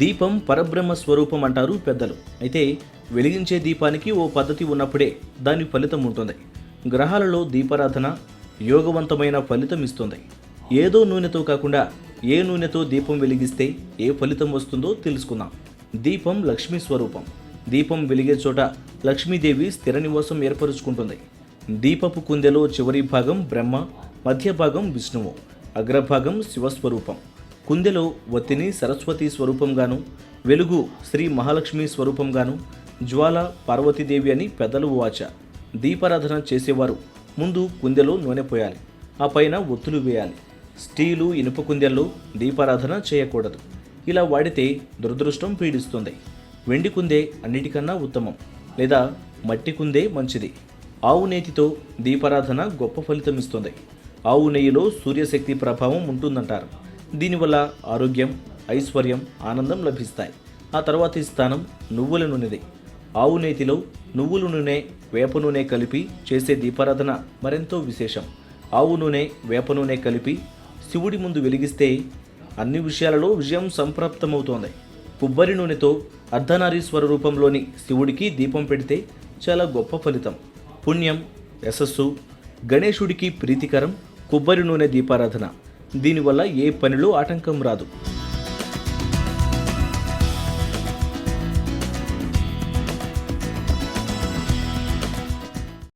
దీపం పరబ్రహ్మ స్వరూపం అంటారు పెద్దలు. అయితే వెలిగించే దీపానికి ఓ పద్ధతి ఉన్నప్పుడే దాని ఫలితం ఉంటుంది. గ్రహాలలో దీపారాధన యోగవంతమైన ఫలితం ఇస్తుంది. ఏదో నూనెతో కాకుండా ఏ నూనెతో దీపం వెలిగిస్తే ఏ ఫలితం వస్తుందో తెలుసుకుందాం. దీపం లక్ష్మీ స్వరూపం. దీపం వెలిగే చోట లక్ష్మీదేవి స్థిర నివాసం ఏర్పరుచుకుంటుంది. దీపపు కుందెలో చివరి భాగం బ్రహ్మ, మధ్య భాగం విష్ణువు, అగ్రభాగం శివస్వరూపం. కుందెలో వత్తిని సరస్వతి స్వరూపంగాను, వెలుగు శ్రీ మహాలక్ష్మి స్వరూపంగాను, జ్వాల పార్వతీదేవి అని పెద్దలు వాచ. దీపారాధన చేసేవారు ముందు కుందెలో నూనె పోయాలి, ఆ పైన ఒత్తులు వేయాలి. స్టీలు, ఇనుప కుందెల్లో దీపారాధన చేయకూడదు. ఇలా వాడితే దురదృష్టం పీడిస్తుంది. వెండి కుందే అన్నిటికన్నా ఉత్తమం, లేదా మట్టి కుందే మంచిది. ఆవు నేతితో దీపారాధన గొప్ప ఫలితం ఇస్తుంది. ఆవు నెయ్యిలో సూర్యశక్తి ప్రభావం ఉంటుందంటారు. దీనివల్ల ఆరోగ్యం, ఐశ్వర్యం, ఆనందం లభిస్తాయి. ఆ తర్వాతి స్థానం నువ్వుల నూనెది. ఆవు నేతిలో నువ్వుల నూనె, వేప నూనె కలిపి చేసే దీపారాధన మరెంతో విశేషం. ఆవు నూనె, వేప నూనె కలిపి శివుడి ముందు వెలిగిస్తే అన్ని విషయాలలో విజయం సంప్రాప్తమవుతోంది. కొబ్బరి నూనెతో అర్ధనారీశ్వర రూపంలోని శివుడికి దీపం పెడితే చాలా గొప్ప ఫలితం, పుణ్యం, యశస్సు. గణేశుడికి ప్రీతికరం కొబ్బరి నూనె దీపారాధన. దీనివల్ల ఏ పనిలో ఆటంకం రాదు.